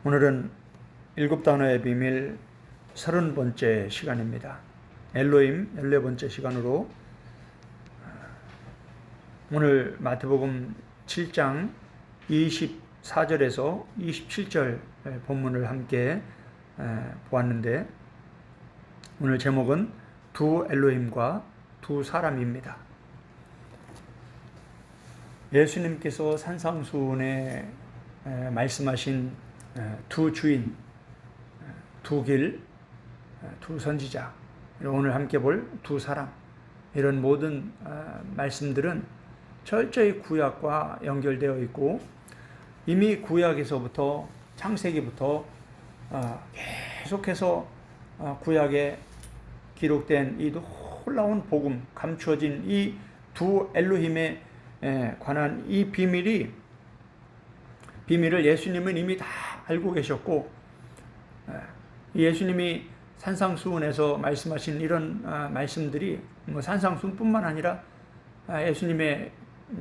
오늘은 일곱 단어의 비밀 30번째 시간입니다. 엘로힘 14번째 시간으로 오늘 마태복음 7장 24절에서 27절 본문을 함께 보았는데, 오늘 제목은 두 엘로힘과 두 사람입니다. 예수님께서 산상수훈에 말씀하신 두 주인, 두 길, 두 선지자, 오늘 함께 볼 두 사람, 이런 모든 말씀들은 철저히 구약과 연결되어 있고, 이미 구약에서부터 창세기부터 계속해서 구약에 기록된 이 놀라운 복음, 감추어진 이 두 엘로힘에 관한 이 비밀을 예수님은 이미 다 알고 계셨고, 예수님이 산상수훈에서 말씀하신 이런 말씀들이 산상수훈뿐만 아니라 예수님의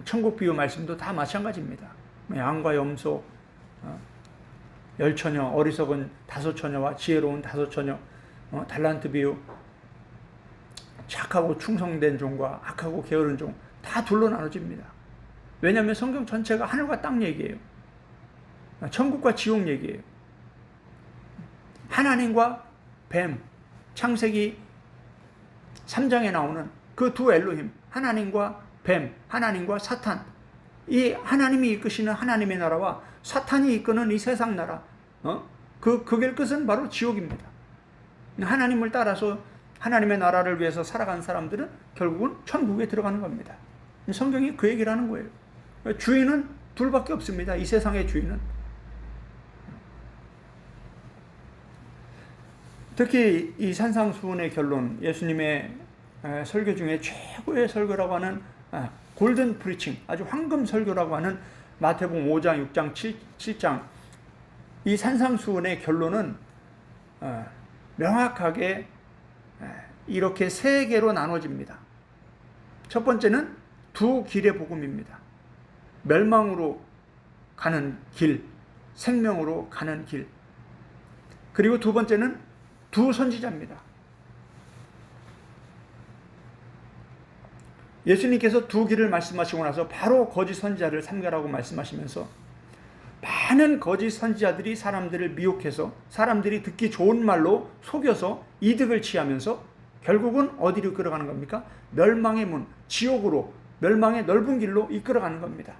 천국 비유 말씀도 다 마찬가지입니다. 양과 염소, 열처녀, 어리석은 다섯 처녀와 지혜로운 다섯 처녀, 달란트 비유, 착하고 충성된 종과 악하고 게으른 종, 다 둘로 나눠집니다. 왜냐하면 성경 전체가 하늘과 땅 얘기예요. 천국과 지옥 얘기예요. 하나님과 뱀, 창세기 3장에 나오는 그 두 엘로힘, 하나님과 뱀, 하나님과 사탄, 이 하나님이 이끄시는 하나님의 나라와 사탄이 이끄는 이 세상 나라, 그 길 끝은 바로 지옥입니다. 하나님을 따라서 하나님의 나라를 위해서 살아간 사람들은 결국은 천국에 들어가는 겁니다. 성경이 그 얘기를 하는 거예요. 주인은 둘밖에 없습니다. 이 세상의 주인은. 특히 이 산상수훈의 결론, 예수님의 설교 중에 최고의 설교라고 하는 골든 프리칭, 아주 황금 설교라고 하는 마태복음 5장, 6장, 7장, 이 산상수훈의 결론은 명확하게 이렇게 세 개로 나눠집니다. 첫 번째는 두 길의 복음입니다. 멸망으로 가는 길, 생명으로 가는 길. 그리고 두 번째는 두 선지자입니다. 예수님께서 두 길을 말씀하시고 나서 바로 거짓 선지자를 삼가라고 말씀하시면서, 많은 거짓 선지자들이 사람들을 미혹해서 사람들이 듣기 좋은 말로 속여서 이득을 취하면서 결국은 어디로 이끌어가는 겁니까? 멸망의 문, 지옥으로, 멸망의 넓은 길로 이끌어가는 겁니다.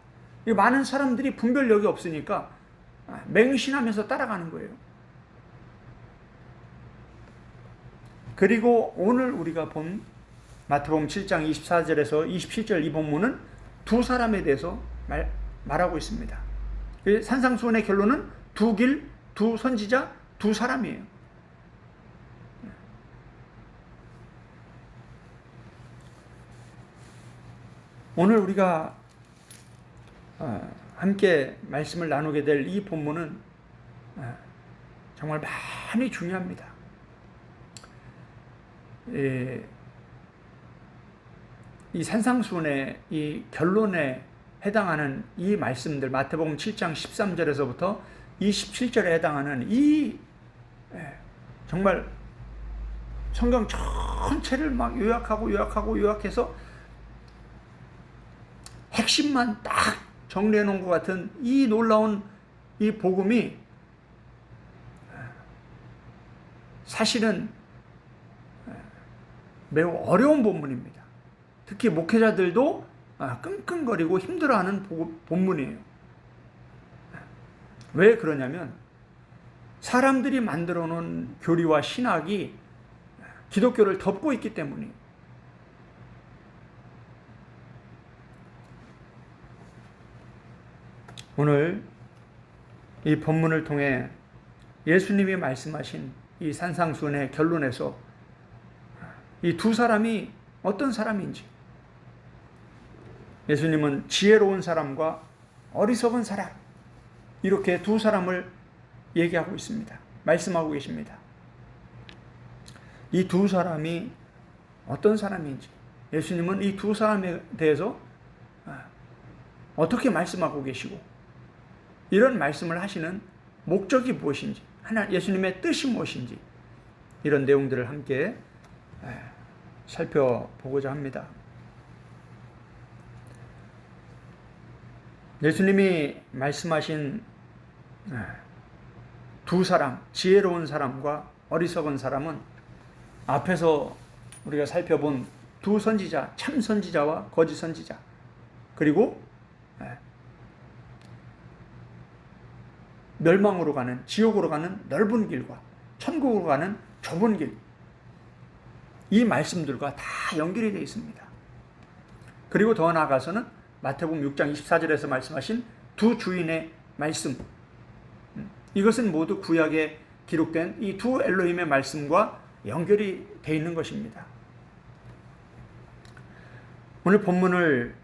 많은 사람들이 분별력이 없으니까 맹신하면서 따라가는 거예요. 그리고 오늘 우리가 본 마태복음 7장 24절에서 27절 이 본문은 두 사람에 대해서 말하고 있습니다. 산상수훈의 결론은 두 길, 두 선지자, 두 사람이에요. 오늘 우리가 함께 말씀을 나누게 될 이 본문은 정말 많이 중요합니다. 이 산상수훈의 이 결론에 해당하는 이 말씀들, 마태복음 7장 13절에서부터 27절에 해당하는 이 정말 성경 전체를 막 요약해서 핵심만 딱 정리해 놓은 것 같은 이 놀라운 이 복음이 사실은 매우 어려운 본문입니다. 특히 목회자들도 끙끙거리고 힘들어하는 본문이에요. 왜 그러냐면 사람들이 만들어 놓은 교리와 신학이 기독교를 덮고 있기 때문이에요. 오늘 이 본문을 통해 예수님이 말씀하신 이 산상수훈의 결론에서 이 두 사람이 어떤 사람인지, 예수님은 지혜로운 사람과 어리석은 사람, 이렇게 두 사람을 얘기하고 있습니다. 말씀하고 계십니다. 이 두 사람이 어떤 사람인지, 예수님은 이 두 사람에 대해서 어떻게 말씀하고 계시고, 이런 말씀을 하시는 목적이 무엇인지, 예수님의 뜻이 무엇인지 이런 내용들을 함께 살펴보고자 합니다. 예수님이 말씀하신 두 사람, 지혜로운 사람과 어리석은 사람은 앞에서 우리가 살펴본 두 선지자, 참 선지자와 거짓 선지자, 그리고 멸망으로 가는, 지옥으로 가는 넓은 길과 천국으로 가는 좁은 길, 이 말씀들과 다 연결이 되어 있습니다. 그리고 더 나아가서는 마태복음 6장 24절에서 말씀하신 두 주인의 말씀, 이것은 모두 구약에 기록된 이 두 엘로힘의 말씀과 연결이 되어 있는 것입니다. 오늘 본문을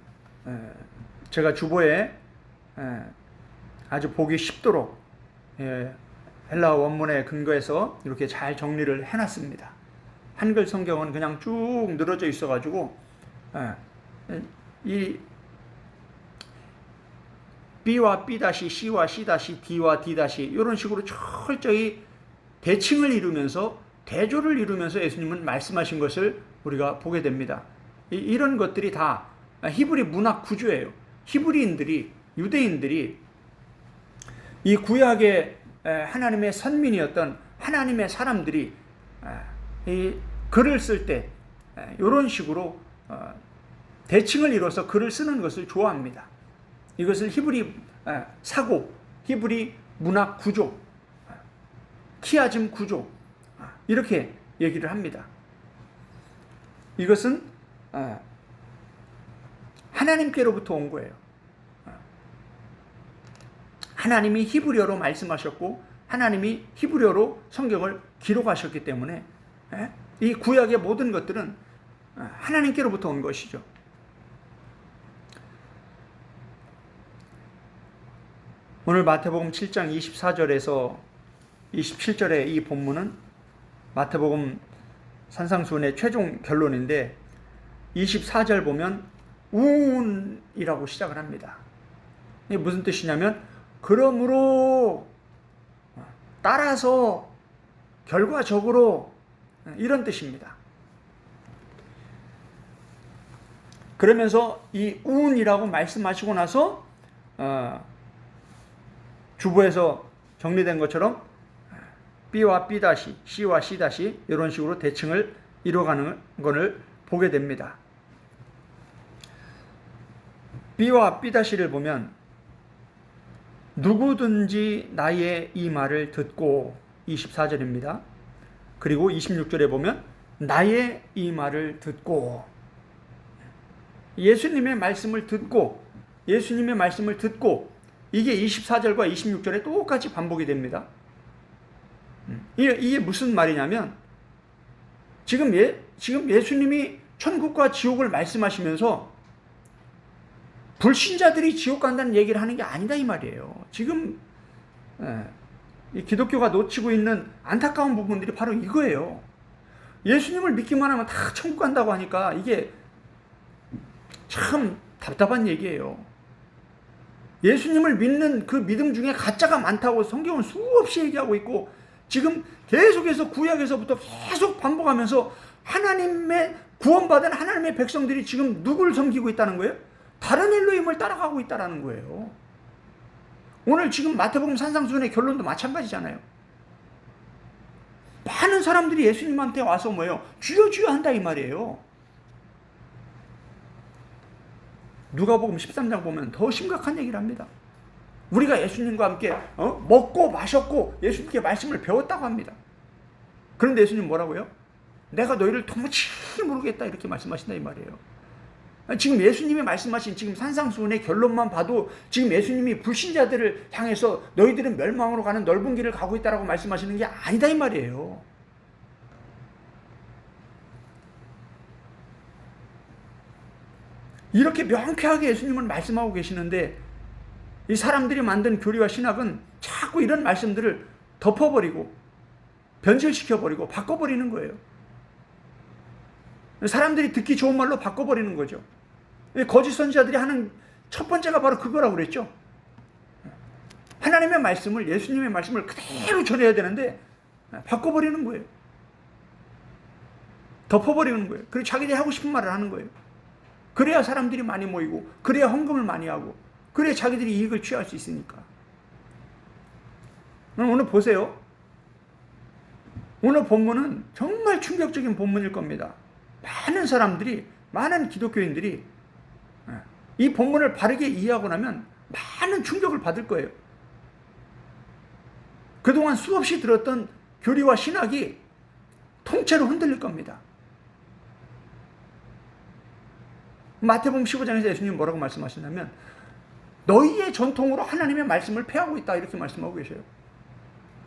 제가 주보에 아주 보기 쉽도록 헬라어 원문에 근거해서 이렇게 잘 정리를 해놨습니다. 한글 성경은 그냥 쭉 늘어져 있어가지고 이 B와 B-, C와 C-, D와 D- 이런 식으로 철저히 대칭을 이루면서 대조를 이루면서 예수님은 말씀하신 것을 우리가 보게 됩니다. 이런 것들이 다 히브리 문학 구조예요. 히브리인들이, 유대인들이 이 구약의 하나님의 선민이었던 하나님의 사람들이 이 글을 쓸 때 이런 식으로 대칭을 이뤄서 글을 쓰는 것을 좋아합니다. 이것을 히브리 사고, 히브리 문학 구조, 키아즘 구조, 이렇게 얘기를 합니다. 이것은 하나님께로부터 온 거예요. 하나님이 히브리어로 말씀하셨고 하나님이 히브리어로 성경을 기록하셨기 때문에 이 구약의 모든 것들은 하나님께로부터 온 것이죠. 오늘 마태복음 7장 24절에서 27절의 이 본문은 마태복음 산상수훈의 최종 결론인데 24절 보면 우운이라고 시작을 합니다. 이게 무슨 뜻이냐면 그러므로, 따라서, 결과적으로, 이런 뜻입니다. 그러면서 이 우운이라고 말씀하시고 나서 주보에서 정리된 것처럼 B와 B-, C와 C- 이런 식으로 대칭을 이뤄가는 것을 보게 됩니다. B와 B-를 보면 누구든지 나의 이 말을 듣고 24절입니다. 그리고 26절에 보면 나의 이 말을 듣고, 예수님의 말씀을 듣고, 예수님의 말씀을 듣고, 이게 24절과 26절에 똑같이 반복이 됩니다. 이게 무슨 말이냐면 지금 예수님이 천국과 지옥을 말씀하시면서 불신자들이 지옥 간다는 얘기를 하는 게 아니다 이 말이에요. 지금 이 기독교가 놓치고 있는 안타까운 부분들이 바로 이거예요. 예수님을 믿기만 하면 다 천국 간다고 하니까 이게 참 답답한 얘기예요. 예수님을 믿는 그 믿음 중에 가짜가 많다고 성경은 수없이 얘기하고 있고, 지금 계속해서 구약에서부터 계속 반복하면서 하나님의 구원받은 하나님의 백성들이 지금 누구를 섬기고 있다는 거예요? 다른 엘로힘을 따라가고 있다는 거예요. 오늘 지금 마태복음 산상수훈의 결론도 마찬가지잖아요. 많은 사람들이 예수님한테 와서 뭐예요? 주여 주여 한다 이 말이에요. 누가복음 13장 보면 더 심각한 얘기를 합니다. 우리가 예수님과 함께 먹고 마셨고 예수님께 말씀을 배웠다고 합니다. 그런데 예수님 뭐라고요? 내가 너희를 도무지 모르겠다 이렇게 말씀하신다 이 말이에요. 지금 예수님이 말씀하신 지금 산상수훈의 결론만 봐도 지금 예수님이 불신자들을 향해서 너희들은 멸망으로 가는 넓은 길을 가고 있다라고 말씀하시는 게 아니다 이 말이에요. 이렇게 명쾌하게 예수님은 말씀하고 계시는데 이 사람들이 만든 교리와 신학은 자꾸 이런 말씀들을 덮어버리고 변질시켜버리고 바꿔버리는 거예요. 사람들이 듣기 좋은 말로 바꿔버리는 거죠. 거짓 선지자들이 하는 첫 번째가 바로 그거라고 그랬죠. 하나님의 말씀을, 예수님의 말씀을 그대로 전해야 되는데 바꿔버리는 거예요. 덮어버리는 거예요. 그리고 자기들이 하고 싶은 말을 하는 거예요. 그래야 사람들이 많이 모이고, 그래야 헌금을 많이 하고, 그래야 자기들이 이익을 취할 수 있으니까. 오늘 보세요. 오늘 본문은 정말 충격적인 본문일 겁니다. 많은 사람들이, 많은 기독교인들이 이 본문을 바르게 이해하고 나면 많은 충격을 받을 거예요. 그동안 수없이 들었던 교리와 신학이 통째로 흔들릴 겁니다. 마태복음 15장에서 예수님이 뭐라고 말씀하시냐면 너희의 전통으로 하나님의 말씀을 폐하고 있다, 이렇게 말씀하고 계세요.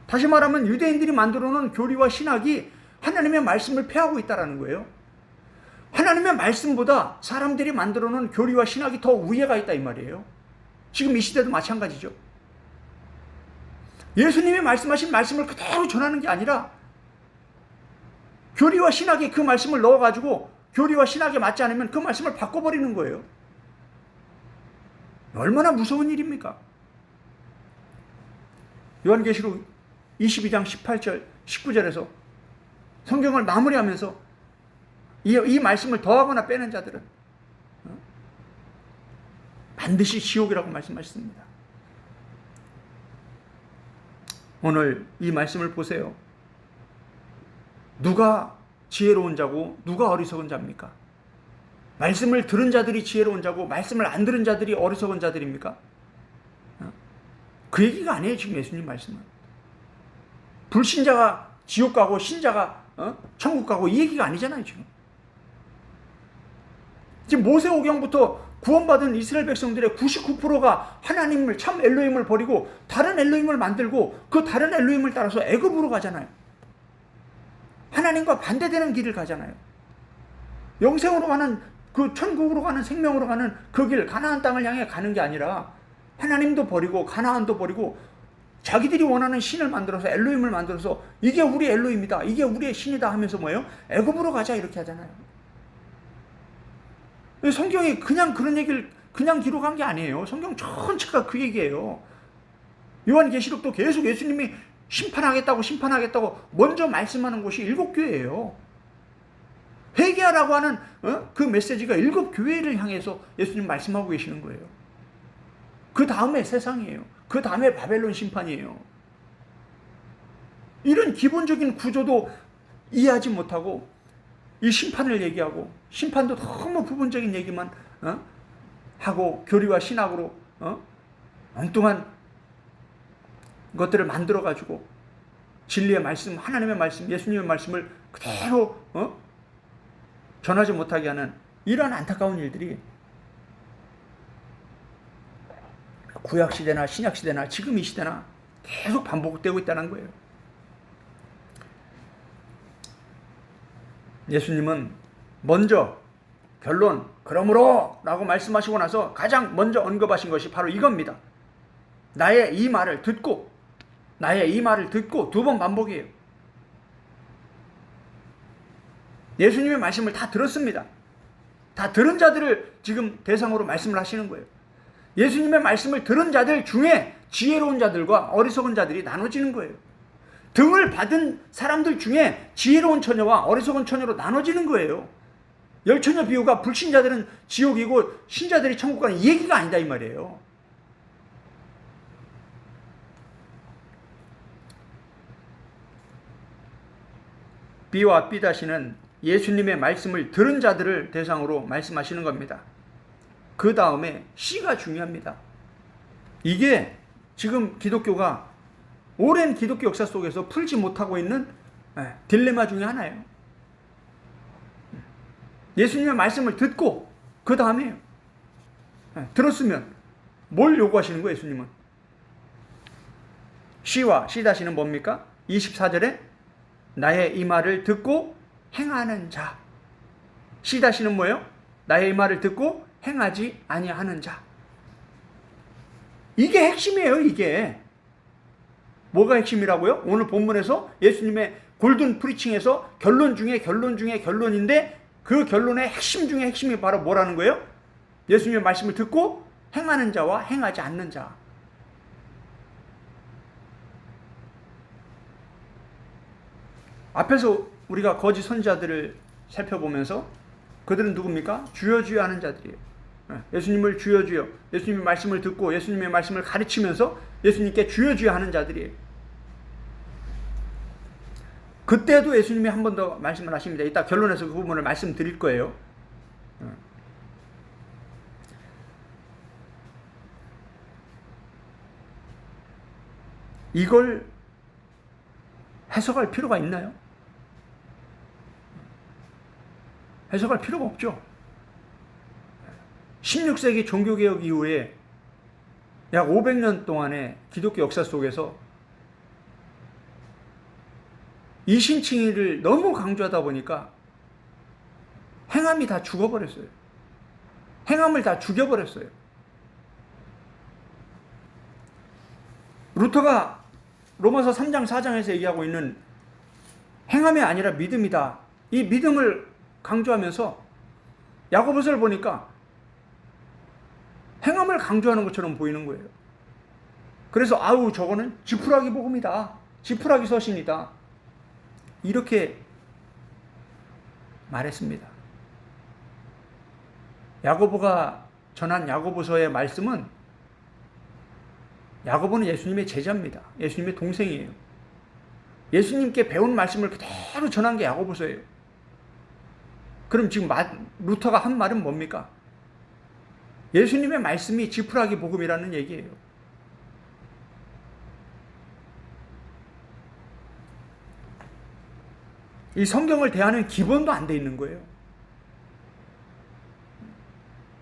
다시 말하면 유대인들이 만들어 놓은 교리와 신학이 하나님의 말씀을 폐하고 있다는 거예요. 하나님의 말씀보다 사람들이 만들어 놓은 교리와 신학이 더 우위가 있다, 이 말이에요. 지금 이 시대도 마찬가지죠. 예수님이 말씀하신 말씀을 그대로 전하는 게 아니라 교리와 신학이 그 말씀을 넣어가지고 교리와 신학에 맞지 않으면 그 말씀을 바꿔버리는 거예요. 얼마나 무서운 일입니까? 요한계시록 22장 18절, 19절에서 성경을 마무리하면서 이 말씀을 더하거나 빼는 자들은 반드시 지옥이라고 말씀하셨습니다. 오늘 이 말씀을 보세요. 누가 지혜로운 자고 누가 어리석은 자입니까? 말씀을 들은 자들이 지혜로운 자고 말씀을 안 들은 자들이 어리석은 자들입니까? 그 얘기가 아니에요, 지금 예수님 말씀은. 불신자가 지옥 가고 신자가 천국 가고 이 얘기가 아니잖아요, 지금. 지금 모세오경부터 구원받은 이스라엘 백성들의 99%가 하나님을, 참 엘로힘을 버리고 다른 엘로힘을 만들고 그 다른 엘로힘을 따라서 애굽으로 가잖아요. 하나님과 반대되는 길을 가잖아요. 영생으로 가는, 그 천국으로 가는, 생명으로 가는 그 길, 가나안 땅을 향해 가는 게 아니라 하나님도 버리고 가나안도 버리고 자기들이 원하는 신을 만들어서, 엘로힘을 만들어서 이게 우리 엘로힘이다, 이게 우리의 신이다 하면서 뭐예요? 애굽으로 가자, 이렇게 하잖아요. 성경이 그냥 그런 얘기를 그냥 기록한 게 아니에요. 성경 전체가 그 얘기예요. 요한계시록도 계속 예수님이 심판하겠다고 먼저 말씀하는 곳이 7교회예요. 회개하라고 하는 그 메시지가 7교회를 향해서 예수님 말씀하고 계시는 거예요. 그 다음에 세상이에요. 그 다음에 바벨론 심판이에요. 이런 기본적인 구조도 이해하지 못하고 이 심판을 얘기하고, 심판도 너무 부분적인 얘기만 하고 교리와 신학으로 엉뚱한 것들을 만들어가지고 진리의 말씀, 하나님의 말씀, 예수님의 말씀을 그대로 전하지 못하게 하는 이러한 안타까운 일들이 구약시대나 신약시대나 지금 이 시대나 계속 반복되고 있다는 거예요. 예수님은 먼저 결론, 그러므로 라고 말씀하시고 나서 가장 먼저 언급하신 것이 바로 이겁니다. 나의 이 말을 듣고 두 번 반복이에요. 예수님의 말씀을 다 들었습니다. 다 들은 자들을 지금 대상으로 말씀을 하시는 거예요. 예수님의 말씀을 들은 자들 중에 지혜로운 자들과 어리석은 자들이 나눠지는 거예요. 등을 받은 사람들 중에 지혜로운 처녀와 어리석은 처녀로 나눠지는 거예요. 열처녀 비유가 불신자들은 지옥이고 신자들이 천국 가는 이 얘기가 아니다, 이 말이에요. B와 B-는 예수님의 말씀을 들은 자들을 대상으로 말씀하시는 겁니다. 그 다음에 C가 중요합니다. 이게 지금 기독교가 오랜 기독교 역사 속에서 풀지 못하고 있는 딜레마 중에 하나예요. 예수님의 말씀을 듣고 그 다음에 들었으면 뭘 요구하시는 거예요, 예수님은? C와 C-는 뭡니까? 24절에 나의 이 말을 듣고 행하는 자. C-는 뭐예요? 나의 이 말을 듣고 행하지 아니하는 자. 이게 핵심이에요, 이게. 뭐가 핵심이라고요? 오늘 본문에서 예수님의 골든 프리칭에서 결론 중에 결론인데 그 결론의 핵심 중에 핵심이 바로 뭐라는 거예요? 예수님의 말씀을 듣고 행하는 자와 행하지 않는 자. 앞에서 우리가 거짓 선지자들을 살펴보면서 그들은 누굽니까? 주여 주여 하는 자들이에요. 예수님을 주여 주여, 예수님의 말씀을 듣고 예수님의 말씀을 가르치면서 예수님께 주여 주여 하는 자들이에요. 그때도 예수님이 한 번 더 말씀을 하십니다. 이따 결론에서 그 부분을 말씀드릴 거예요. 이걸 해석할 필요가 있나요? 해석할 필요가 없죠. 16세기 종교개혁 이후에 약 500년 동안의 기독교 역사 속에서 이신칭의를 너무 강조하다 보니까 행함이 다 죽어버렸어요. 행함을 다 죽여버렸어요. 루터가 로마서 3장 4장에서 얘기하고 있는 행함이 아니라 믿음이다. 이 믿음을 강조하면서 야고보서를 보니까 행함을 강조하는 것처럼 보이는 거예요. 그래서 아우 저거는 지푸라기 복음이다. 지푸라기 서신이다. 이렇게 말했습니다. 야고보가 전한 야고보서의 말씀은 야고보는 예수님의 제자입니다. 예수님의 동생이에요. 예수님께 배운 말씀을 그대로 전한 게 야고보서예요. 그럼 지금 루터가 한 말은 뭡니까? 예수님의 말씀이 지푸라기 복음이라는 얘기예요. 이 성경을 대하는 기본도 안 돼 있는 거예요.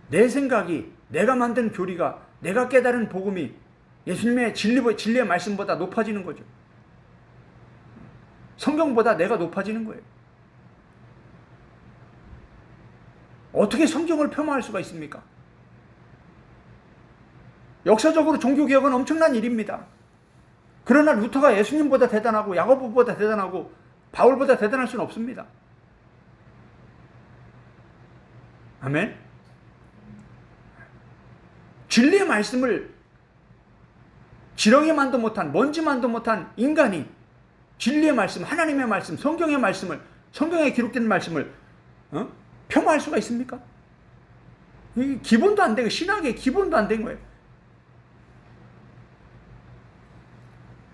내 생각이, 내가 만든 교리가, 내가 깨달은 복음이 예수님의 진리의 말씀보다 높아지는 거죠. 성경보다 내가 높아지는 거예요. 어떻게 성경을 폄하할 수가 있습니까? 역사적으로 종교개혁은 엄청난 일입니다. 그러나 루터가 예수님보다 대단하고 야고보보다 대단하고 바울보다 대단할 수는 없습니다. 아멘? 진리의 말씀을 지렁이만도 못한, 먼지만도 못한 인간이 진리의 말씀, 하나님의 말씀, 성경의 말씀을, 성경에 기록된 말씀을 폄하할 수가 있습니까? 이게 기본도 안 되고, 신학의 기본도 안 된 거예요.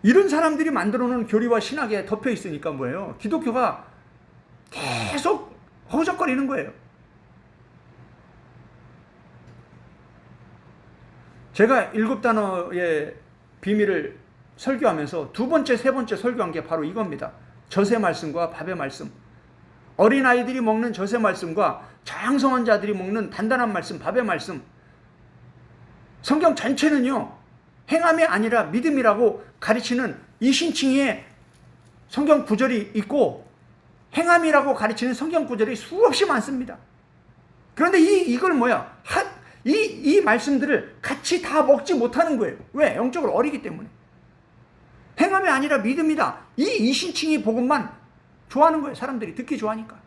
이런 사람들이 만들어 놓은 교리와 신학에 덮여 있으니까 뭐예요? 기독교가 계속 허우적거리는 거예요. 제가 7단어의 비밀을 설교하면서 두 번째, 세 번째 설교한 게 바로 이겁니다. 젖의 말씀과 밥의 말씀. 어린아이들이 먹는 젖의 말씀과 장성한 자들이 먹는 단단한 말씀, 밥의 말씀. 성경 전체는요, 행함이 아니라 믿음이라고 가르치는 이신칭의의 성경 구절이 있고 행함이라고 가르치는 성경 구절이 수없이 많습니다. 그런데 이걸 뭐야? 이 말씀들을 같이 다 먹지 못하는 거예요. 왜? 영적으로 어리기 때문에. 행함이 아니라 믿음이다. 이 이신칭의 복음만 좋아하는 거예요. 사람들이 듣기 좋아하니까.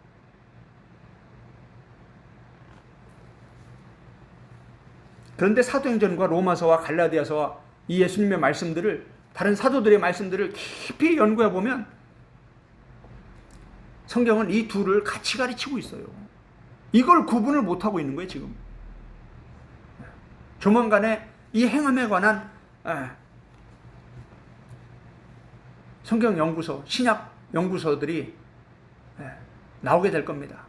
그런데 사도행전과 로마서와 갈라디아서와 이 예수님의 말씀들을, 다른 사도들의 말씀들을 깊이 연구해 보면 성경은 이 둘을 같이 가르치고 있어요. 이걸 구분을 못하고 있는 거예요, 지금. 조만간에 이 행함에 관한 성경 연구소, 신약 연구소들이 나오게 될 겁니다.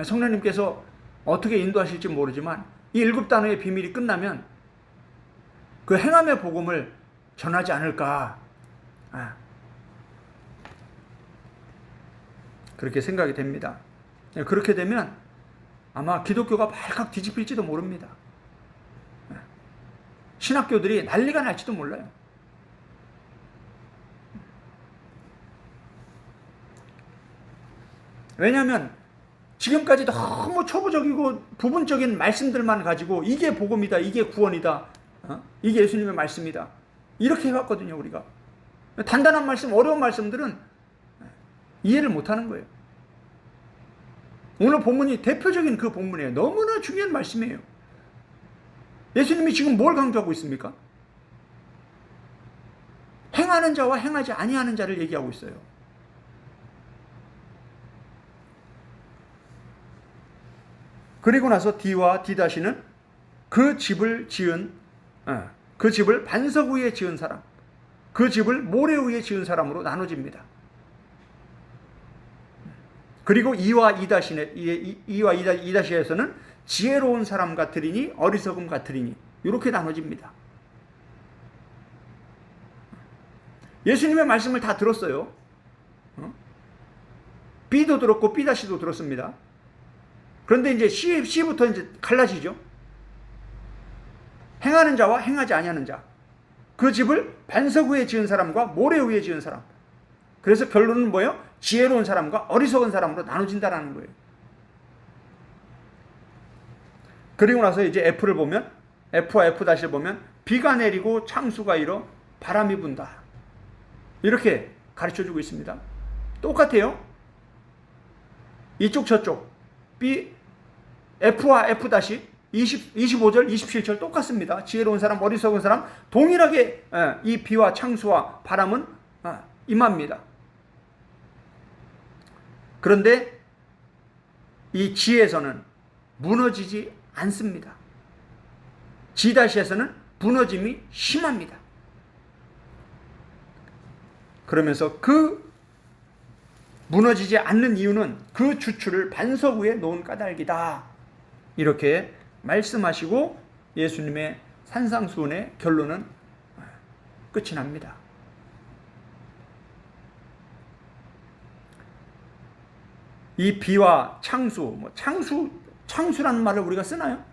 성령님께서 어떻게 인도하실지 모르지만 이 7단어의 비밀이 끝나면 그 행함의 복음을 전하지 않을까, 그렇게 생각이 됩니다. 그렇게 되면 아마 기독교가 발칵 뒤집힐지도 모릅니다. 신학교들이 난리가 날지도 몰라요. 왜냐하면 지금까지 너무 초보적이고 부분적인 말씀들만 가지고 이게 복음이다, 이게 구원이다, 이게 예수님의 말씀이다, 이렇게 해왔거든요. 우리가 단단한 말씀, 어려운 말씀들은 이해를 못하는 거예요. 오늘 본문이 대표적인 그 본문이에요. 너무나 중요한 말씀이에요. 예수님이 지금 뭘 강조하고 있습니까? 행하는 자와 행하지 아니하는 자를 얘기하고 있어요. 그리고 나서 D와 D-는 그 집을 그 집을 반석 위에 지은 사람, 그 집을 모래 위에 지은 사람으로 나눠집니다. 그리고 E와 E-에서는 지혜로운 사람 같으리니 어리석음 같으리니 이렇게 나눠집니다. 예수님의 말씀을 다 들었어요. B도 들었고 B-도 들었습니다. 그런데 이제 C부터 이제 갈라지죠. 행하는 자와 행하지 아니하는 자. 그 집을 반석 위에 지은 사람과 모래 위에 지은 사람. 그래서 결론은 뭐예요? 지혜로운 사람과 어리석은 사람으로 나눠진다라는 거예요. 그리고 나서 이제 F를 보면, F와 F-를 보면, 비가 내리고 창수가 일어 바람이 분다. 이렇게 가르쳐 주고 있습니다. 똑같아요. 이쪽 저쪽. F와 F- 25절, 27절 똑같습니다. 지혜로운 사람, 어리석은 사람, 동일하게 이 비와 창수와 바람은 임합니다. 그런데 이 G에서는 무너지지 않습니다. G-에서는 무너짐이 심합니다. 그러면서 그 무너지지 않는 이유는 그 주추를 반석 위에 놓은 까닭이다. 이렇게 말씀하시고 예수님의 산상수훈의 결론은 끝이 납니다. 이 비와 창수라는 말을 우리가 쓰나요?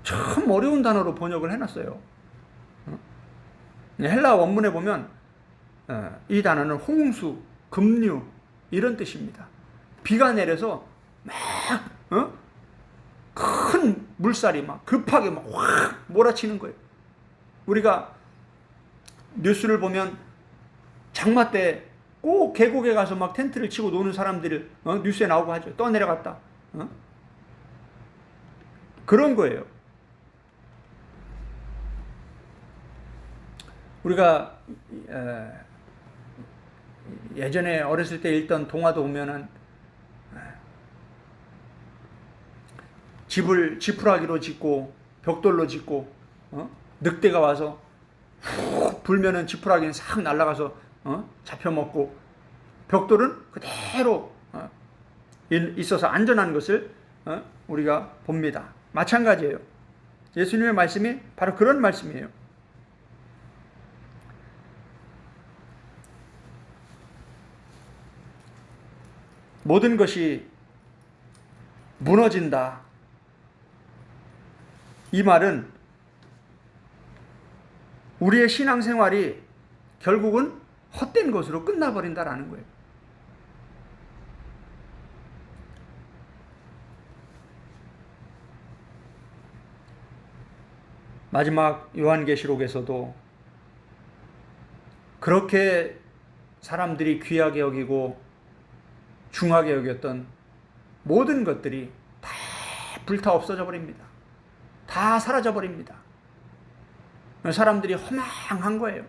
참 어려운 단어로 번역을 해놨어요. 헬라 원문에 보면 이 단어는 홍수, 급류 이런 뜻입니다. 비가 내려서 막 큰 물살이 막 급하게 막 확 몰아치는 거예요. 우리가 뉴스를 보면 장마 때 꼭 계곡에 가서 막 텐트를 치고 노는 사람들을 뉴스에 나오고 하죠. 떠내려갔다. 그런 거예요. 우리가 예전에 어렸을 때 읽던 동화도 보면은 집을 지푸라기로 짓고 벽돌로 짓고 늑대가 와서 훅 불면은 지푸라기는 싹 날아가서 잡혀먹고 벽돌은 그대로 있어서 안전한 것을 우리가 봅니다. 마찬가지예요. 예수님의 말씀이 바로 그런 말씀이에요. 모든 것이 무너진다. 이 말은 우리의 신앙생활이 결국은 헛된 것으로 끝나버린다라는 거예요. 마지막 요한계시록에서도 그렇게 사람들이 귀하게 여기고 중하게 여겼던 모든 것들이 다 불타 없어져 버립니다. 다 사라져 버립니다. 사람들이 허망한 거예요.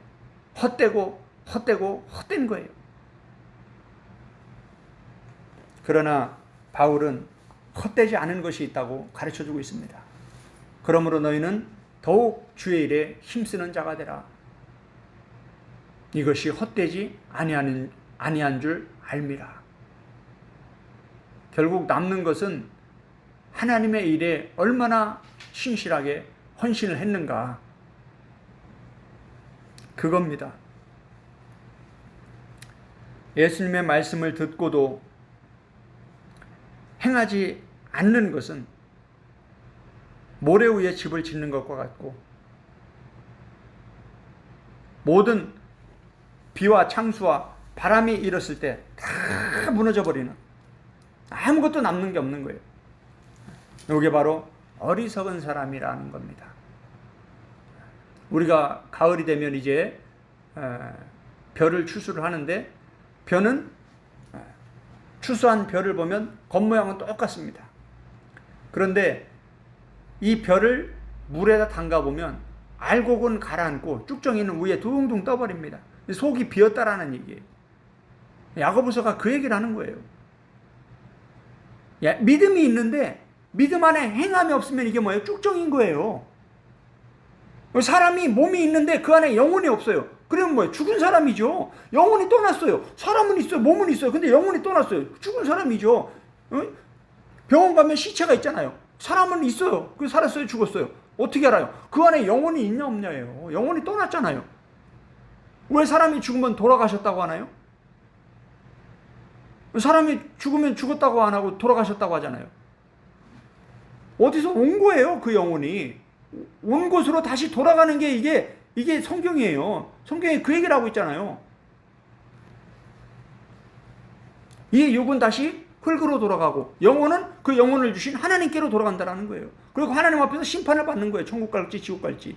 헛된 거예요. 그러나 바울은 헛되지 않은 것이 있다고 가르쳐주고 있습니다. 그러므로 너희는 더욱 주의 일에 힘쓰는 자가 되라. 이것이 헛되지 아니한 줄 알미라. 결국 남는 것은 하나님의 일에 얼마나 신실하게 헌신을 했는가, 그겁니다. 예수님의 말씀을 듣고도 행하지 않는 것은 모래 위에 집을 짓는 것과 같고, 모든 비와 창수와 바람이 일었을 때 다 무너져 버리는, 아무것도 남는 게 없는 거예요. 이게 바로 어리석은 사람이라는 겁니다. 우리가 가을이 되면 이제 벼를 추수를 하는데, 벼는 추수한 벼를 보면 겉모양은 똑같습니다. 그런데 이 벼를 물에다 담가 보면 알곡은 가라앉고 쭉정이는 위에 둥둥 떠버립니다. 속이 비었다라는 얘기예요. 야고보서가 그 얘기를 하는 거예요. 예, 믿음이 있는데 믿음 안에 행함이 없으면 이게 뭐예요? 쭉정인 거예요. 사람이 몸이 있는데 그 안에 영혼이 없어요. 그러면 뭐예요? 죽은 사람이죠. 영혼이 떠났어요. 사람은 있어요. 몸은 있어요. 근데 영혼이 떠났어요. 죽은 사람이죠. 병원 가면 시체가 있잖아요. 사람은 있어요. 그 살았어요? 죽었어요? 어떻게 알아요? 그 안에 영혼이 있냐 없냐예요. 영혼이 떠났잖아요. 왜 사람이 죽으면 돌아가셨다고 하나요? 사람이 죽으면 죽었다고 안 하고 돌아가셨다고 하잖아요. 어디서 온 거예요, 그 영혼이. 온 곳으로 다시 돌아가는 게 이게 성경이에요. 성경에 그 얘기를 하고 있잖아요. 이 육은 다시 흙으로 돌아가고 영혼은 그 영혼을 주신 하나님께로 돌아간다는 거예요. 그리고 하나님 앞에서 심판을 받는 거예요. 천국 갈지 지옥 갈지.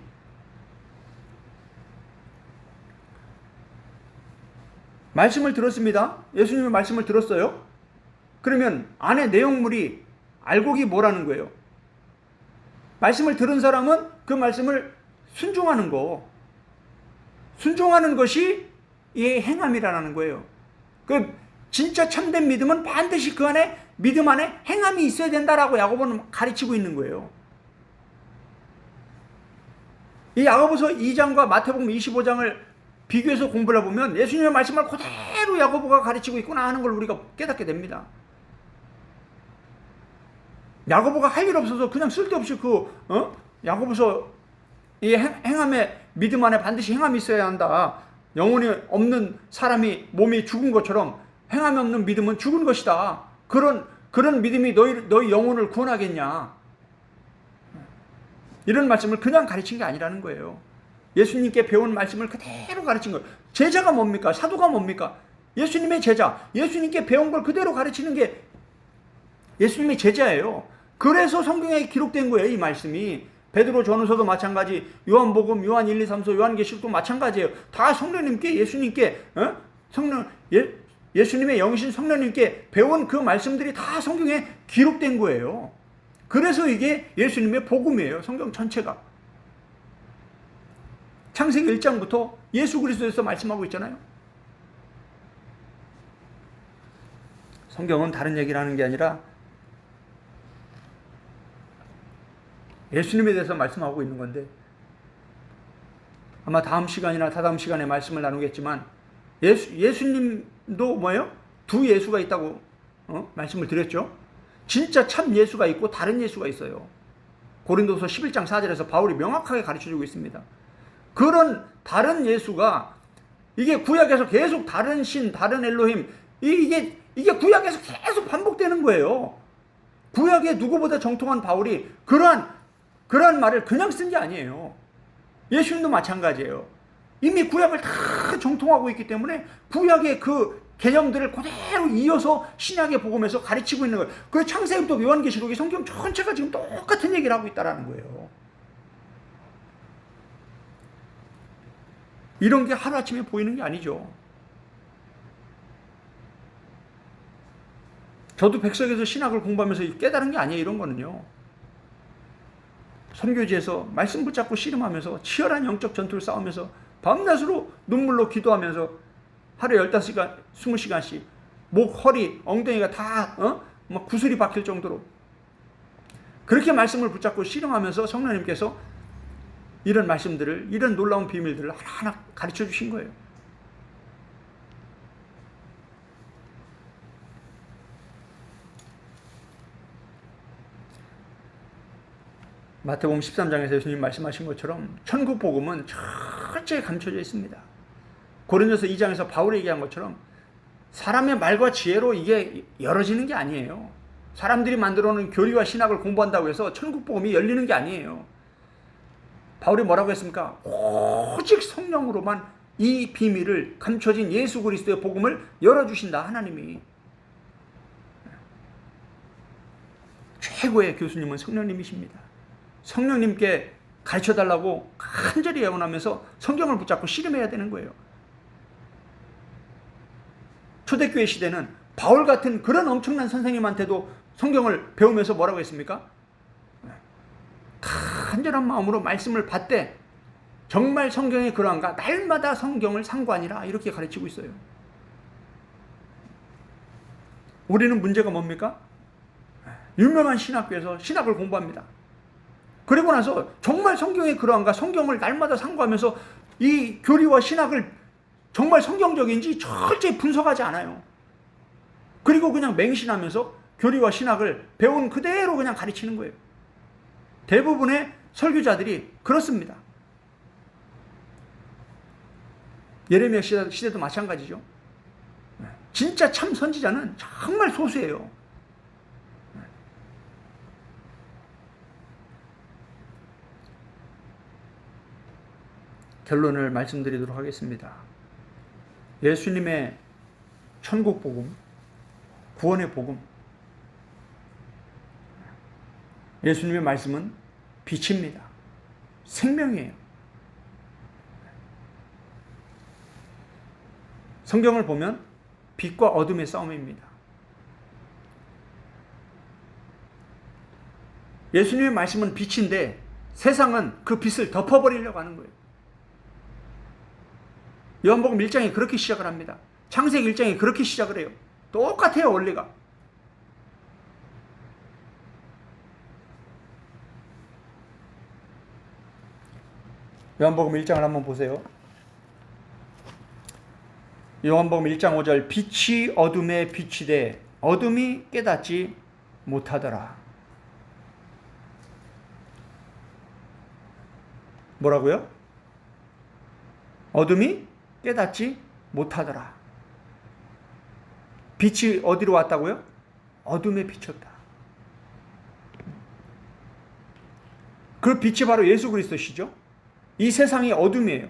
말씀을 들었습니다. 예수님의 말씀을 들었어요. 그러면 안에 내용물이 알곡이 뭐라는 거예요? 말씀을 들은 사람은 그 말씀을 순종하는 거. 순종하는 것이 이 행함이라는 거예요. 그 진짜 참된 믿음은 반드시 그 안에 믿음 안에 행함이 있어야 된다라고 야고보는 가르치고 있는 거예요. 이 야고보서 2장과 마태복음 25장을 비교해서 공부를 해보면 예수님의 말씀을 그대로 야고보가 가르치고 있구나 하는 걸 우리가 깨닫게 됩니다. 야고보가 할 일 없어서 그냥 쓸데없이 야고보서 이 행함에 믿음 안에 반드시 행함이 있어야 한다. 영혼이 없는 사람이 몸이 죽은 것처럼 행함이 없는 믿음은 죽은 것이다. 그런 믿음이 너희 영혼을 구원하겠냐. 이런 말씀을 그냥 가르친 게 아니라는 거예요. 예수님께 배운 말씀을 그대로 가르친 거예요. 제자가 뭡니까? 사도가 뭡니까? 예수님의 제자. 예수님께 배운 걸 그대로 가르치는 게 예수님의 제자예요. 그래서 성경에 기록된 거예요, 이 말씀이. 베드로 전후서도 마찬가지, 요한복음, 요한 1, 2, 3서, 요한계시록도 마찬가지예요. 다 성령님께, 예수님께, 예수님의 영이신 성령님께 배운 그 말씀들이 다 성경에 기록된 거예요. 그래서 이게 예수님의 복음이에요, 성경 전체가. 창세기 1장부터 예수 그리스도에서 말씀하고 있잖아요. 성경은 다른 얘기를 하는 게 아니라 예수님에 대해서 말씀하고 있는 건데, 아마 다음 시간이나 다다음 시간에 말씀을 나누겠지만 예수님도 뭐예요? 두 예수가 있다고 말씀을 드렸죠. 진짜 참 예수가 있고 다른 예수가 있어요. 고린도서 11장 4절에서 바울이 명확하게 가르쳐주고 있습니다. 그런 다른 예수가 이게 구약에서 계속 다른 신, 다른 엘로힘, 이게 구약에서 계속 반복되는 거예요. 구약에 누구보다 정통한 바울이 그러한 말을 그냥 쓴 게 아니에요. 예수님도 마찬가지예요. 이미 구약을 다 정통하고 있기 때문에 구약의 그 개념들을 그대로 이어서 신약의 복음에서 가르치고 있는 거예요. 그 창세기부터 요한계시록이 성경 전체가 지금 똑같은 얘기를 하고 있다는 거예요. 이런 게 하루아침에 보이는 게 아니죠. 저도 백석에서 신학을 공부하면서 깨달은 게 아니에요, 이런 거는요. 선교지에서 말씀 붙잡고 씨름하면서 치열한 영적 전투를 싸우면서 밤낮으로 눈물로 기도하면서 하루에 15시간, 20시간씩 목, 허리, 엉덩이가 다 막 구슬이 박힐 정도로 그렇게 말씀을 붙잡고 씨름하면서 성령님께서 이런 말씀들을, 이런 놀라운 비밀들을 하나하나 가르쳐 주신 거예요. 마태복음 13장에서 예수님 말씀하신 것처럼 천국 복음은 철저히 감춰져 있습니다. 고린도서 2장에서 바울이 얘기한 것처럼 사람의 말과 지혜로 이게 열어지는 게 아니에요. 사람들이 만들어 놓은 교리와 신학을 공부한다고 해서 천국 복음이 열리는 게 아니에요. 바울이 뭐라고 했습니까? 오직 성령으로만 이 비밀을, 감춰진 예수 그리스도의 복음을 열어주신다, 하나님이. 최고의 교수님은 성령님이십니다. 성령님께 가르쳐달라고 간절히 애원하면서 성경을 붙잡고 씨름해야 되는 거예요. 초대교회 시대는 바울 같은 그런 엄청난 선생님한테도 성경을 배우면서 뭐라고 했습니까? 간절한 마음으로 말씀을 받되 정말 성경이 그러한가? 날마다 성경을 상고하니라, 이렇게 가르치고 있어요. 우리는 문제가 뭡니까? 유명한 신학교에서 신학을 공부합니다. 그리고 나서 정말 성경에 그러한가, 성경을 날마다 상고하면서 이 교리와 신학을 정말 성경적인지 철저히 분석하지 않아요. 그리고 그냥 맹신하면서 교리와 신학을 배운 그대로 그냥 가르치는 거예요. 대부분의 설교자들이 그렇습니다. 예레미야 시대도 마찬가지죠. 진짜 참 선지자는 정말 소수예요. 결론을 말씀드리도록 하겠습니다. 예수님의 천국 복음, 구원의 복음, 예수님의 말씀은 빛입니다. 생명이에요. 성경을 보면 빛과 어둠의 싸움입니다. 예수님의 말씀은 빛인데 세상은 그 빛을 덮어버리려고 하는 거예요. 요한복음 1장이 그렇게 시작을 합니다. 창세기 1장이 그렇게 시작을 해요. 똑같아요, 원리가. 요한복음 1장을 한번 보세요. 요한복음 1장 5절 빛이 어둠에 비치되 어둠이 깨닫지 못하더라. 뭐라고요? 어둠이 깨닫지 못하더라. 빛이 어디로 왔다고요? 어둠에 비쳤다. 그 빛이 바로 예수 그리스도시죠. 이 세상이 어둠이에요.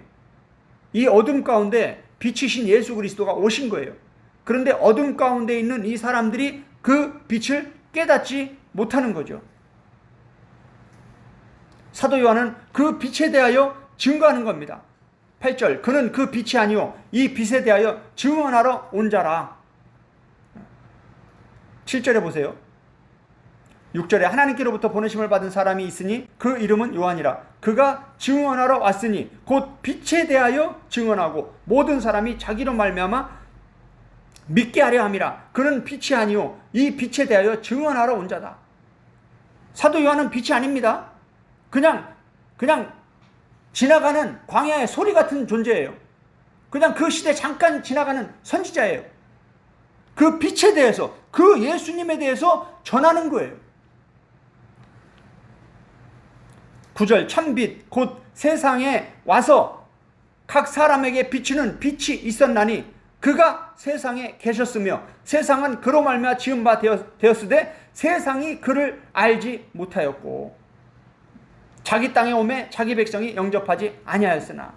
이 어둠 가운데 빛이신 예수 그리스도가 오신 거예요. 그런데 어둠 가운데 있는 이 사람들이 그 빛을 깨닫지 못하는 거죠. 사도 요한은 그 빛에 대하여 증거하는 겁니다. 8절 그는 그 빛이 아니요 이 빛에 대하여 증언하러 온 자라. 7절에 보세요. 6절에 하나님께로부터 보내심을 받은 사람이 있으니 그 이름은 요한이라. 그가 증언하러 왔으니 곧 빛에 대하여 증언하고 모든 사람이 자기로 말미암아 믿게 하려 함이라. 그는 빛이 아니요 이 빛에 대하여 증언하러 온 자다. 사도 요한은 빛이 아닙니다. 그냥 지나가는 광야의 소리 같은 존재예요. 그냥 그 시대 잠깐 지나가는 선지자예요. 그 빛에 대해서, 그 예수님에 대해서 전하는 거예요. 9절 참빛 곧 세상에 와서 각 사람에게 비추는 빛이 있었나니 그가 세상에 계셨으며 세상은 그로 말미암아 지은 바 되었으되 세상이 그를 알지 못하였고 자기 땅에 오매 자기 백성이 영접하지 아니하였으나.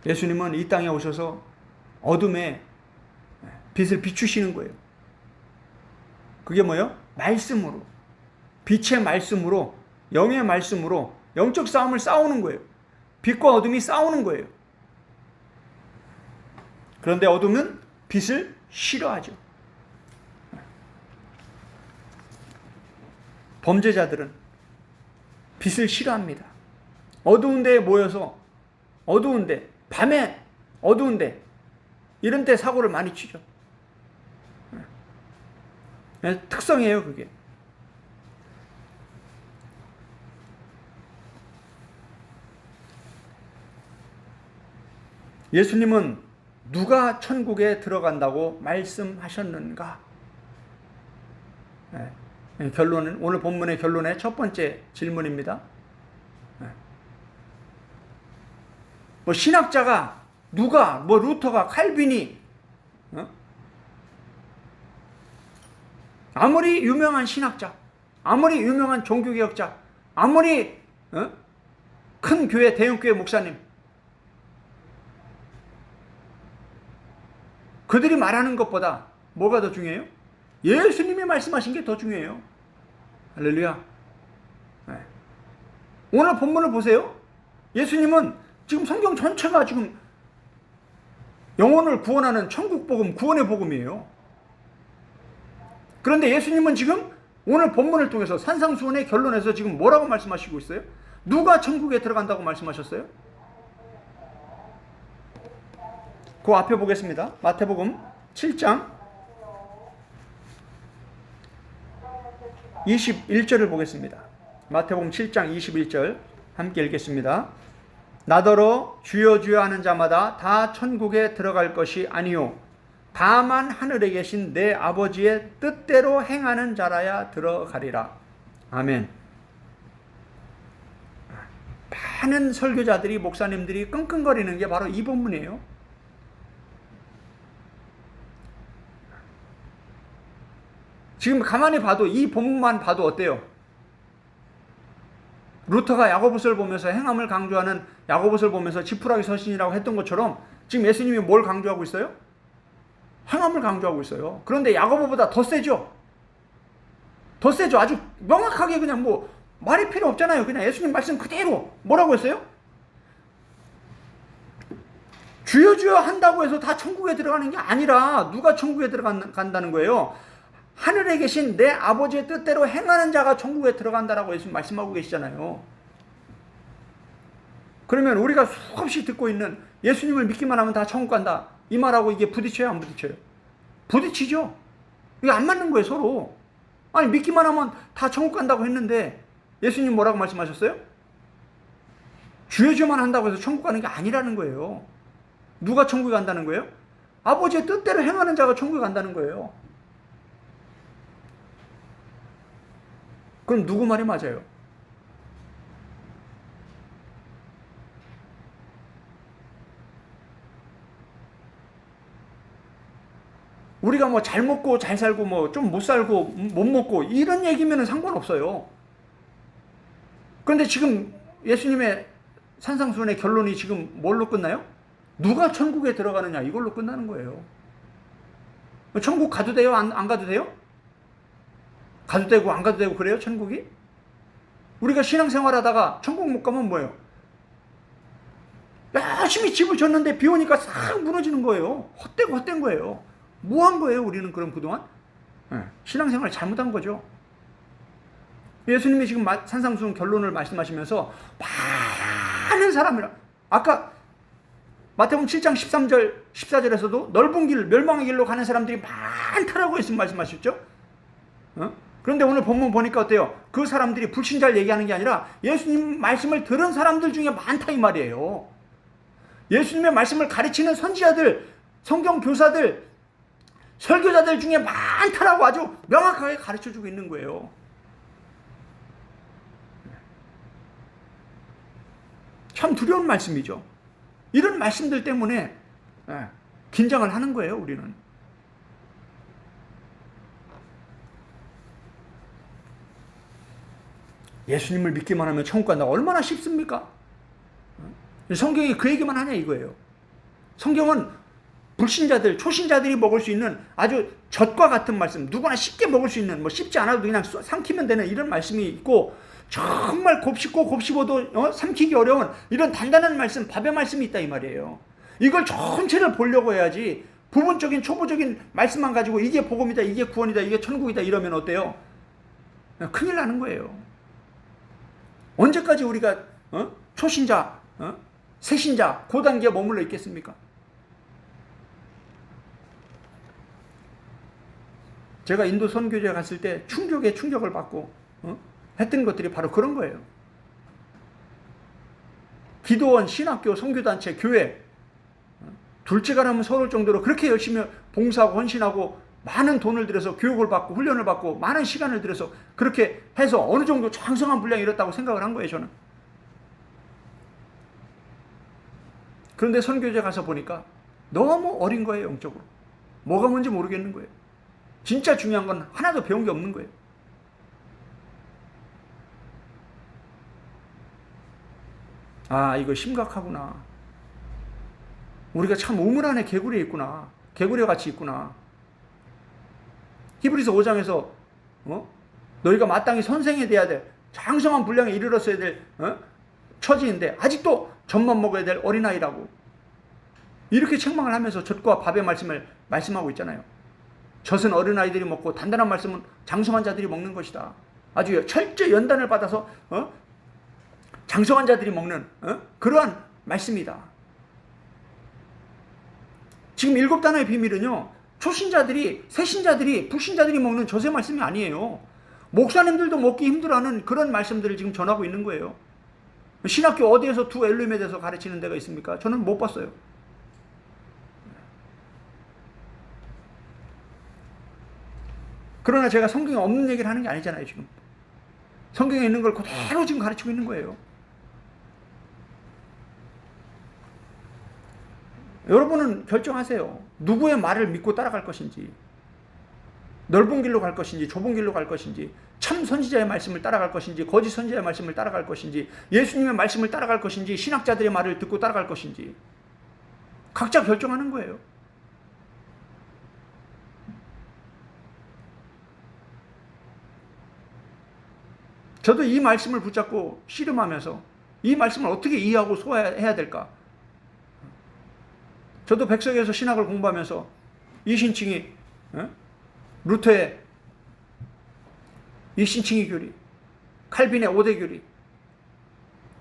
예수님은 이 땅에 오셔서 어둠에 빛을 비추시는 거예요. 그게 뭐예요? 말씀으로, 빛의 말씀으로, 영의 말씀으로 영적 싸움을 싸우는 거예요. 빛과 어둠이 싸우는 거예요. 그런데 어둠은 빛을 싫어하죠. 범죄자들은 빛을 싫어합니다. 어두운 데에 모여서, 어두운데, 밤에 어두운데 이런 데 사고를 많이 치죠. 특성이에요, 그게. 예수님은 누가 천국에 들어간다고 말씀하셨는가? 결론은 오늘 본문의 결론의 첫 번째 질문입니다. 뭐 신학자가 누가 뭐 루터가 칼빈이 아무리 유명한 신학자, 아무리 유명한 종교개혁자, 아무리 큰 교회 대형교회 목사님 그들이 말하는 것보다 뭐가 더 중요해요? 예수님이 말씀하신 게 더 중요해요. 할렐루야. 오늘 본문을 보세요. 예수님은 지금 성경 전체가 지금 영혼을 구원하는 천국 복음, 구원의 복음이에요. 그런데 예수님은 지금 오늘 본문을 통해서 산상수훈의 결론에서 지금 뭐라고 말씀하시고 있어요? 누가 천국에 들어간다고 말씀하셨어요? 그 앞에 보겠습니다. 마태복음 7장 21절을 보겠습니다. 마태복음 7장 21절 함께 읽겠습니다. 나더러 주여 주여 하는 자마다 다 천국에 들어갈 것이 아니요 다만 하늘에 계신 내 아버지의 뜻대로 행하는 자라야 들어가리라. 아멘. 많은 설교자들이 목사님들이 끙끙거리는 게 바로 이 본문이에요. 지금 가만히 봐도 이 본문만 봐도 어때요? 루터가 야고보서를 보면서 행함을 강조하는 야고보서를 보면서 지푸라기 서신이라고 했던 것처럼 지금 예수님이 뭘 강조하고 있어요? 행함을 강조하고 있어요. 그런데 야고보보다 더 세죠? 더 세죠? 아주 명확하게 그냥 뭐 말이 필요 없잖아요. 그냥 예수님 말씀 그대로 뭐라고 했어요? 주여 주여 한다고 해서 다 천국에 들어가는 게 아니라 누가 천국에 들어간다는 거예요? 하늘에 계신 내 아버지의 뜻대로 행하는 자가 천국에 들어간다라고 예수님 말씀하고 계시잖아요. 그러면 우리가 수없이 듣고 있는 예수님을 믿기만 하면 다 천국 간다 이 말하고 이게 부딪혀요, 안 부딪혀요? 부딪히죠. 이게 안 맞는 거예요, 서로. 아니 믿기만 하면 다 천국 간다고 했는데 예수님 뭐라고 말씀하셨어요? 주여 주여만 한다고 해서 천국 가는 게 아니라는 거예요. 누가 천국에 간다는 거예요? 아버지의 뜻대로 행하는 자가 천국에 간다는 거예요. 그럼 누구 말이 맞아요? 우리가 뭐 잘 먹고 잘 살고 뭐 좀 못 살고 못 먹고 이런 얘기면 상관없어요. 그런데 지금 예수님의 산상수훈의 결론이 지금 뭘로 끝나요? 누가 천국에 들어가느냐 이걸로 끝나는 거예요. 천국 가도 돼요? 안 가도 돼요? 가도 되고 안 가도 되고 그래요? 천국이? 우리가 신앙생활 하다가 천국 못 가면 뭐예요? 열심히 집을 졌는데 비 오니까 싹 무너지는 거예요. 헛된 거예요. 뭐 한 거예요 우리는 그럼 그동안? 신앙생활 잘못한 거죠. 예수님이 지금 산상수훈 결론을 말씀하시면서 많은 사람이라 아까 마태복음 7장 13절 14절에서도 넓은 길 멸망의 길로 가는 사람들이 많다라고 말씀하셨죠. 그런데 오늘 본문 보니까 어때요? 그 사람들이 불신자를 얘기하는 게 아니라 예수님 말씀을 들은 사람들 중에 많다 이 말이에요. 예수님의 말씀을 가르치는 선지자들, 성경 교사들, 설교자들 중에 많다라고 아주 명확하게 가르쳐주고 있는 거예요. 참 두려운 말씀이죠. 이런 말씀들 때문에 긴장을 하는 거예요, 우리는. 예수님을 믿기만 하면 천국 간다고 얼마나 쉽습니까? 성경이 그 얘기만 하냐 이거예요. 성경은 불신자들, 초신자들이 먹을 수 있는 아주 젖과 같은 말씀, 누구나 쉽게 먹을 수 있는, 뭐 쉽지 않아도 그냥 삼키면 되는 이런 말씀이 있고, 정말 곱씹고 곱씹어도 삼키기 어려운 이런 단단한 말씀, 밥의 말씀이 있다 이 말이에요. 이걸 전체를 보려고 해야지 부분적인 초보적인 말씀만 가지고 이게 복음이다, 이게 구원이다, 이게 천국이다 이러면 어때요? 큰일 나는 거예요. 언제까지 우리가 초신자, 새신자, 그 단계에 머물러 있겠습니까? 제가 인도 선교지에 갔을 때 충격에 충격을 받고 했던 것들이 바로 그런 거예요. 기도원, 신학교, 선교단체, 교회 둘째가 나면 서러울 정도로 그렇게 열심히 봉사하고 헌신하고 많은 돈을 들여서 교육을 받고 훈련을 받고 많은 시간을 들여서 그렇게 해서 어느 정도 장성한 분량이 이렇다고 생각을 한 거예요, 저는. 그런데 선교지에 가서 보니까 너무 어린 거예요, 영적으로. 뭐가 뭔지 모르겠는 거예요. 진짜 중요한 건 하나도 배운 게 없는 거예요. 아, 이거 심각하구나. 우리가 참 우물 안에 개구리에 있구나. 개구리 같이 있구나. 히브리서 5장에서 너희가 마땅히 선생이 돼야 돼. 장성한 분량에 이르렀어야 될 처지인데 아직도 젖만 먹어야 될 어린아이라고. 이렇게 책망을 하면서 젖과 밥의 말씀을 말씀하고 있잖아요. 젖은 어린아이들이 먹고 단단한 말씀은 장성한 자들이 먹는 것이다. 아주 철저히 연단을 받아서 장성한 자들이 먹는 그러한 말씀이다. 지금 7단어의 비밀은요, 초신자들이, 새신자들이, 불신자들이 먹는 저세 말씀이 아니에요. 목사님들도 먹기 힘들어하는 그런 말씀들을 지금 전하고 있는 거예요. 신학교 어디에서 두 엘로힘에 대해서 가르치는 데가 있습니까? 저는 못 봤어요. 그러나 제가 성경에 없는 얘기를 하는 게 아니잖아요, 지금. 성경에 있는 걸 그대로 지금 가르치고 있는 거예요. 여러분은 결정하세요. 누구의 말을 믿고 따라갈 것인지, 넓은 길로 갈 것인지, 좁은 길로 갈 것인지, 참 선지자의 말씀을 따라갈 것인지, 거짓 선지자의 말씀을 따라갈 것인지, 예수님의 말씀을 따라갈 것인지, 신학자들의 말을 듣고 따라갈 것인지, 각자 결정하는 거예요. 저도 이 말씀을 붙잡고 씨름하면서 이 말씀을 어떻게 이해하고 소화해야 될까? 저도 백석에서 신학을 공부하면서 이신칭이, 루터의 이신칭이 교리, 칼빈의 5대 교리,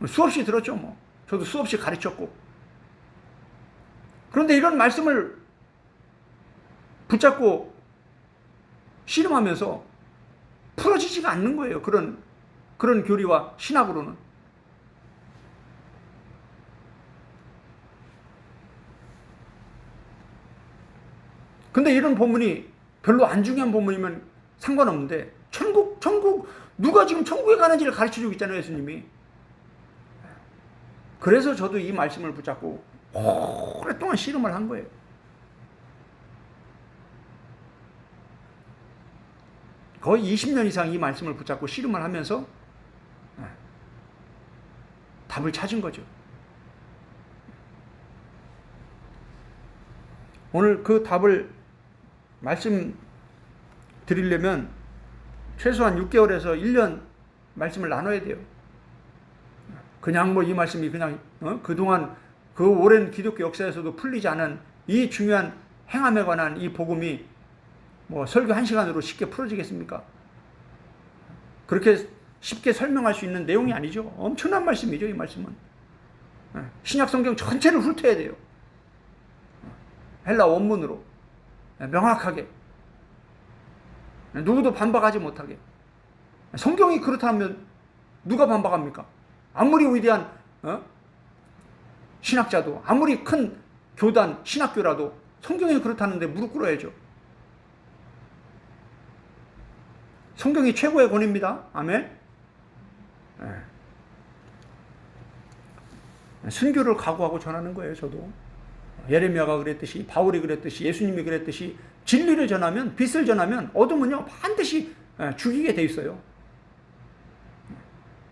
수없이 들었죠, 뭐. 저도 수없이 가르쳤고. 그런데 이런 말씀을 붙잡고 씨름하면서 풀어지지가 않는 거예요. 그런 교리와 신학으로는. 근데 이런 본문이 별로 안 중요한 본문이면 상관없는데, 천국, 누가 지금 천국에 가는지를 가르쳐 주고 있잖아요, 예수님이. 그래서 저도 이 말씀을 붙잡고 오랫동안 씨름을 한 거예요. 거의 20년 이상 이 말씀을 붙잡고 씨름을 하면서 답을 찾은 거죠. 오늘 그 답을 말씀드리려면 최소한 6개월에서 1년 말씀을 나눠야 돼요. 그냥 뭐 이 말씀이 그냥 그동안 그 오랜 기독교 역사에서도 풀리지 않은 이 중요한 행함에 관한 이 복음이 뭐 설교 1시간으로 쉽게 풀어지겠습니까? 그렇게 쉽게 설명할 수 있는 내용이 아니죠. 엄청난 말씀이죠, 이 말씀은. 신약 성경 전체를 훑어야 돼요. 헬라 원문으로 명확하게, 누구도 반박하지 못하게. 성경이 그렇다면 누가 반박합니까? 아무리 위대한 신학자도, 아무리 큰 교단, 신학교라도 성경이 그렇다는데 무릎 꿇어야죠. 성경이 최고의 권위입니다. 아멘. 순교를 각오하고 전하는 거예요, 저도. 예레미야가 그랬듯이, 바울이 그랬듯이, 예수님이 그랬듯이, 진리를 전하면, 빛을 전하면 어둠은요 반드시 죽이게 돼 있어요.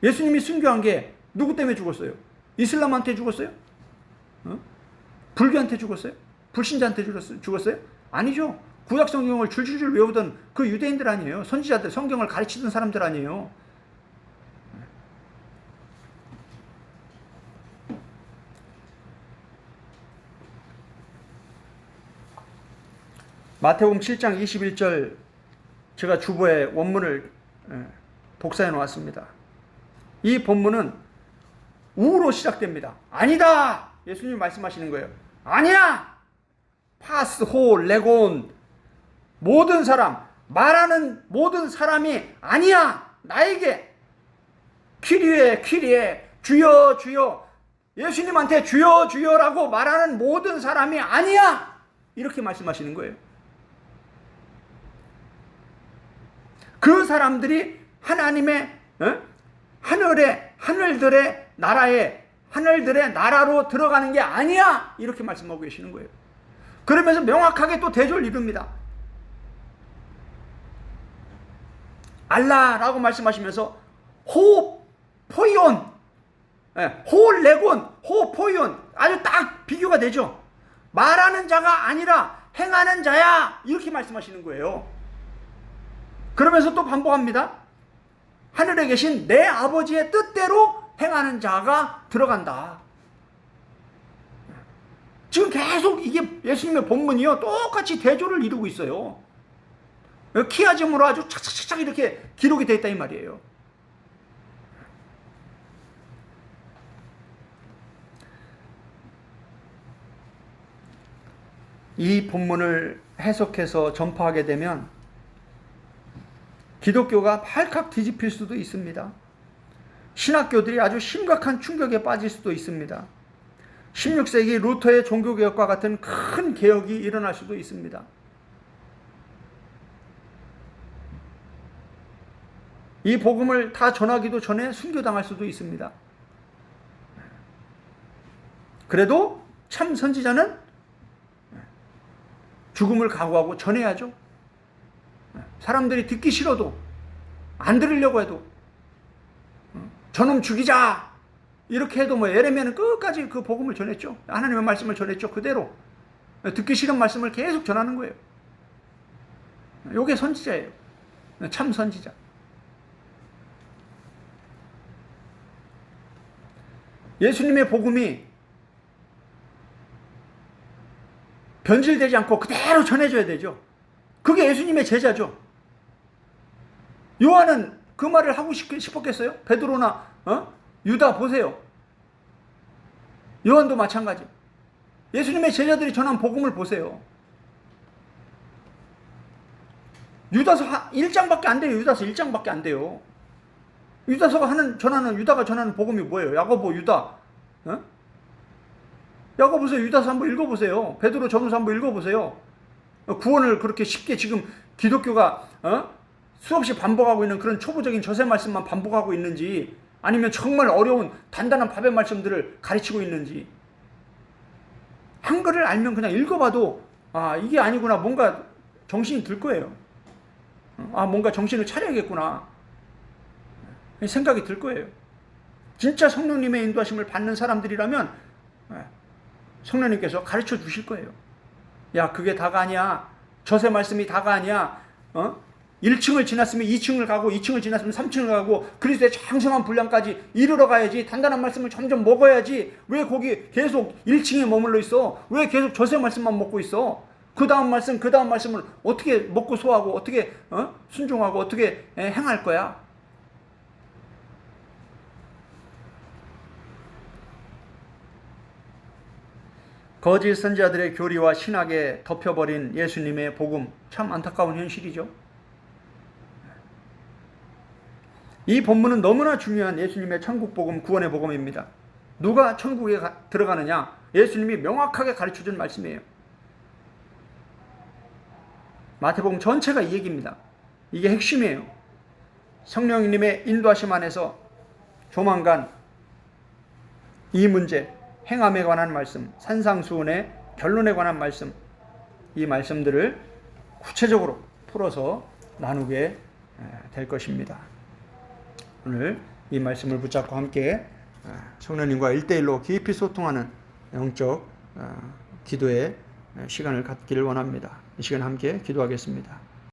예수님이 순교한 게 누구 때문에 죽었어요? 이슬람한테 죽었어요? 불교한테 죽었어요? 불신자한테 죽었어요? 아니죠. 구약 성경을 줄줄줄 외우던 그 유대인들 아니에요. 선지자들, 성경을 가르치던 사람들 아니에요. 마태복음 7장 21절, 제가 주보에 원문을 복사해 놓았습니다. 이 본문은 우로 시작됩니다. 아니다! 예수님이 말씀하시는 거예요. 아니야! 파스, 호, 레곤, 모든 사람, 말하는 모든 사람이 아니야! 나에게 키리에, 주여, 주여, 예수님한테 주여, 주여라고 말하는 모든 사람이 아니야! 이렇게 말씀하시는 거예요. 그 사람들이 하나님의 하늘들의 나라로 들어가는 게 아니야, 이렇게 말씀하고 계시는 거예요. 그러면서 명확하게 또 대조를 이룹니다. 알라라고 말씀하시면서 호포이온, 호레곤, 호포이온, 아주 딱 비교가 되죠. 말하는 자가 아니라 행하는 자야, 이렇게 말씀하시는 거예요. 그러면서 또 반복합니다. 하늘에 계신 내 아버지의 뜻대로 행하는 자가 들어간다. 지금 계속 이게 예수님의 본문이요, 똑같이 대조를 이루고 있어요. 키아즘으로 아주 착착착 이렇게 기록이 되어 있다 이 말이에요. 이 본문을 해석해서 전파하게 되면 기독교가 발칵 뒤집힐 수도 있습니다. 신학교들이 아주 심각한 충격에 빠질 수도 있습니다. 16세기 루터의 종교개혁과 같은 큰 개혁이 일어날 수도 있습니다. 이 복음을 다 전하기도 전에 순교당할 수도 있습니다. 그래도 참 선지자는 죽음을 각오하고 전해야죠. 사람들이 듣기 싫어도, 안 들으려고 해도 저놈 죽이자 이렇게 해도 예레미야는 끝까지 그 복음을 전했죠. 하나님의 말씀을 전했죠. 그대로 듣기 싫은 말씀을 계속 전하는 거예요. 이게 선지자예요. 참 선지자. 예수님의 복음이 변질되지 않고 그대로 전해져야 되죠. 그게 예수님의 제자죠. 요한은 그 말을 하고 싶었겠어요? 베드로나 유다 보세요. 요한도 마찬가지. 예수님의 제자들이 전한 복음을 보세요. 유다서 1장밖에 안 돼요. 유다서 1장밖에 안 돼요. 유다가 전하는 복음이 뭐예요? 야고보, 유다. 야고보서 유다서 한번 읽어보세요. 베드로, 전후서 한번 읽어보세요. 구원을 그렇게 쉽게 지금 기독교가 수없이 반복하고 있는 그런 초보적인 저세 말씀만 반복하고 있는지, 아니면 정말 어려운 단단한 밥의 말씀들을 가르치고 있는지, 한글을 알면 그냥 읽어봐도 이게 아니구나, 뭔가 정신이 들 거예요. 뭔가 정신을 차려야겠구나 생각이 들 거예요. 진짜 성령님의 인도하심을 받는 사람들이라면 성령님께서 가르쳐 주실 거예요. 야, 그게 다가 아니야. 저세 말씀이 다가 아니야. 1층을 지났으면 2층을 가고, 2층을 지났으면 3층을 가고, 그리스도의 장성한 분량까지 이르러 가야지. 단단한 말씀을 점점 먹어야지. 왜 거기 계속 1층에 머물러 있어? 왜 계속 저세 말씀만 먹고 있어? 그 다음 말씀을 어떻게 먹고 소화하고, 어떻게 순종하고, 어떻게 행할 거야? 거짓 선지자들의 교리와 신학에 덮여버린 예수님의 복음, 참 안타까운 현실이죠. 이 본문은 너무나 중요한 예수님의 천국 복음, 구원의 복음입니다. 누가 천국에 들어가느냐? 예수님이 명확하게 가르쳐준 말씀이에요. 마태복음 전체가 이 얘기입니다. 이게 핵심이에요. 성령님의 인도하심 안에서 조만간 이 문제, 행함에 관한 말씀, 산상수훈의 결론에 관한 말씀, 이 말씀들을 구체적으로 풀어서 나누게 될 것입니다. 오늘 이 말씀을 붙잡고 함께 성령님과 1대1로 깊이 소통하는 영적 기도의 시간을 갖기를 원합니다. 이 시간 함께 기도하겠습니다.